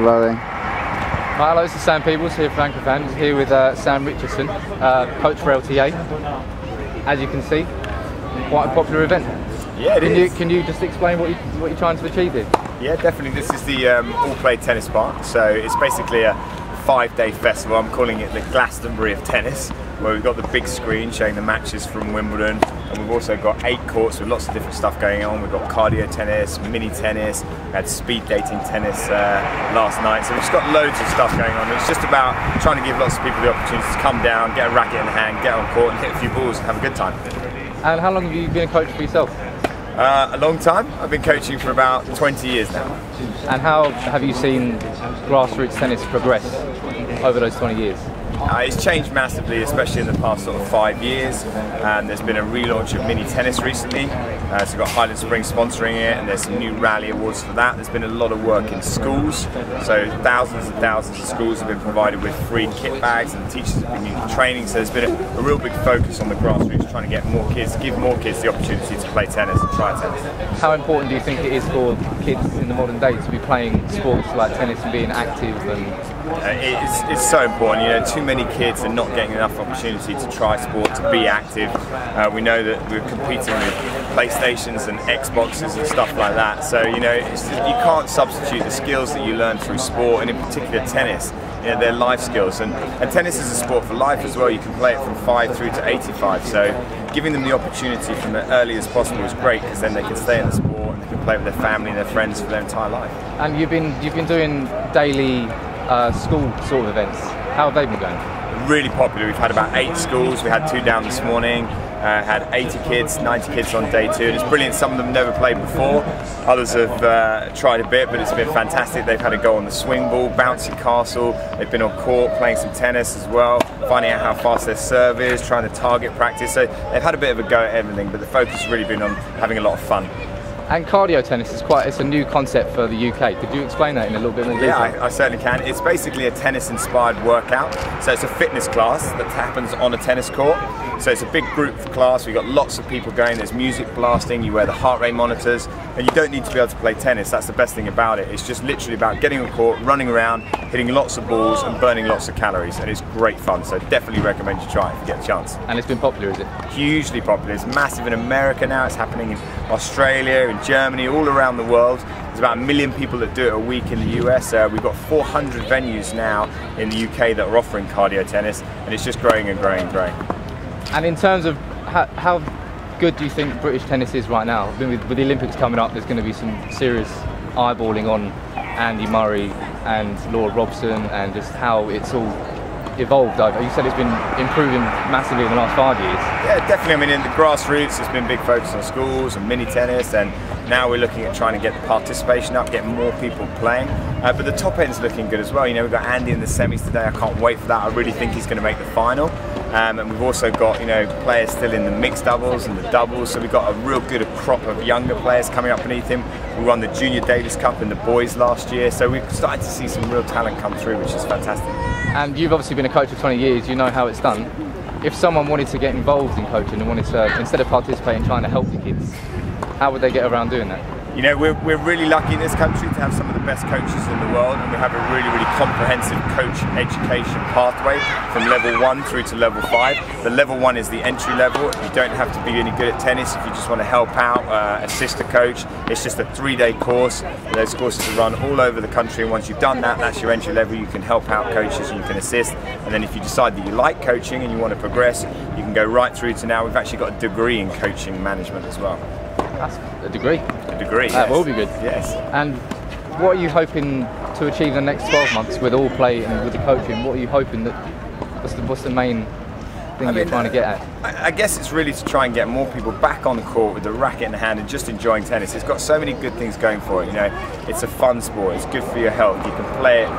Hello there. Hi, hello, this is Sam Peebles here from Anchorfan, here with Sam Richardson, coach for LTA. As you can see, quite a popular event. Yeah, Can you just explain what you're trying to achieve here? Yeah, definitely. This is the all-play tennis park. So it's basically a 5-day festival. I'm calling it the Glastonbury of tennis, where we've got the big screen showing the matches from Wimbledon, and we've also got 8 courts with lots of different stuff going on. We've got cardio tennis, mini tennis, we had speed dating tennis last night. So we've just got loads of stuff going on. It's just about trying to give lots of people the opportunity to come down, get a racket in hand, get on court and hit a few balls and have a good time. And how long have you been a coach for yourself? A long time. I've been coaching for about 20 years now. And how have you seen grassroots tennis progress over those 20 years? It's changed massively, especially in the past sort of 5 years. There's been a relaunch of mini tennis recently, so we've got Highland Spring sponsoring it, and there's some new rally awards for that. There's been a lot of work in schools, so thousands and thousands of schools have been provided with free kit bags, and teachers have been using training. So there's been a real big focus on the grassroots, trying to get more kids, give more kids the opportunity to play tennis and try tennis. How important do you think it is for kids in the modern day to be playing sports like tennis and being active? It's so important. You know, too many kids are not getting enough opportunity to try sport, to be active. We know that we're competing with PlayStations and Xboxes and stuff like that. So you know, you can't substitute the skills that you learn through sport, and in particular tennis. You know, they're life skills, and tennis is a sport for life as well. You can play it from 5 through to 85. So giving them the opportunity from as early as possible is great, because then they can stay in the sport and they can play with their family and their friends for their entire life. And you've been doing daily school sort of events. How have they been going? Really popular. We've had about 8 schools. We had 2 down this morning. Had 80 kids, 90 kids on day 2. And it's brilliant. Some of them never played before. Others have tried a bit, but it's been fantastic. They've had a go on the swing ball, bouncy castle. They've been on court playing some tennis as well, finding out how fast their serve is, trying to target practice. So they've had a bit of a go at everything, but the focus has really been on having a lot of fun. And cardio tennis it's a new concept for the UK. Could you explain that in a little bit more detail? Yeah, I certainly can. It's basically a tennis-inspired workout. So it's a fitness class that happens on a tennis court. So it's a big group class. We've got lots of people going. There's music blasting. You wear the heart rate monitors, and you don't need to be able to play tennis. That's the best thing about it. It's just literally about getting on court, running around, hitting lots of balls, and burning lots of calories. And it's great fun. So definitely recommend you try it if you get a chance. And it's been popular, is it? Hugely popular. It's massive in America now. It's happening in Australia, in Germany, all around the world. There's about 1 million people that do it a week in the US. We've got 400 venues now in the UK that are offering cardio tennis, and it's just growing and growing and growing. And in terms of how good do you think British tennis is right now? I mean, with the Olympics coming up, there's going to be some serious eyeballing on Andy Murray and Laura Robson, and just how it's all evolved. You said it's been improving massively in the last 5 years. Yeah, definitely. I mean, in the grassroots, it's been big focus on schools and mini tennis, and now we're looking at trying to get the participation up, get more people playing. But the top end's looking good as well. You know, we've got Andy in the semis today. I can't wait for that. I really think he's going to make the final. And we've also got, you know, players still in the mixed doubles and the doubles. So we've got a real good crop of younger players coming up beneath him. We won the Junior Davis Cup in the boys last year. So we've started to see some real talent come through, which is fantastic. And you've obviously been a coach for 20 years. You know how it's done. If someone wanted to get involved in coaching and wanted to, instead of participating, trying to help the kids, how would they get around doing that? You know, we're really lucky in this country to have some of the best coaches in the world, and we have a really, really comprehensive coach education pathway from level 1 through to level 5. The level 1 is the entry level. You don't have to be any good at tennis if you just want to help out, assist a coach. It's just a 3-day course. Those courses are run all over the country, and once you've done that, that's your entry level. You can help out coaches and you can assist. And then if you decide that you like coaching and you want to progress, you can go right through to now. We've actually got a degree in coaching management as well. That's a degree. A degree, That yes. will be good. Yes. And what are you hoping to achieve in the next 12 months with all play and with the coaching? What are you hoping that, what's the main thing you're trying to get at? I guess it's really to try and get more people back on the court with the racket in the hand and just enjoying tennis. It's got so many good things going for it. You know, it's a fun sport. It's good for your health. You can play it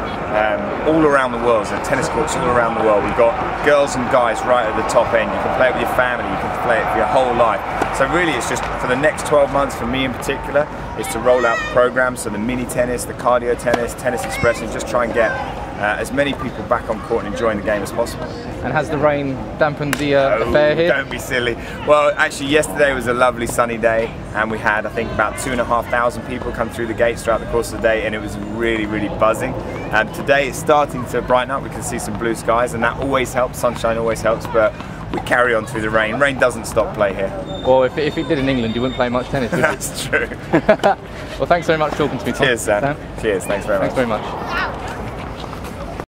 all around the world. So tennis courts all around the world. We've got girls and guys right at the top end. You can play it with your family. You can play it for your whole life. So really, it's just for the next 12 months, for me in particular, is to roll out the programs. So the mini tennis, the cardio tennis, tennis express, and just try and get as many people back on court and enjoying the game as possible. And has the rain dampened the affair here? Don't be silly. Well, actually yesterday was a lovely sunny day, and we had, I think, about 2,500 people come through the gates throughout the course of the day, and it was really, really buzzing. And today it's starting to brighten up. We can see some blue skies, and that always helps. Sunshine always helps, but we carry on through the rain. Rain doesn't stop play here. Well, if it did in England, you wouldn't play much tennis, would you? That's true. Well, thanks very much for talking to me, Tom. Cheers, Sam. Cheers, thanks very much. Thanks very much.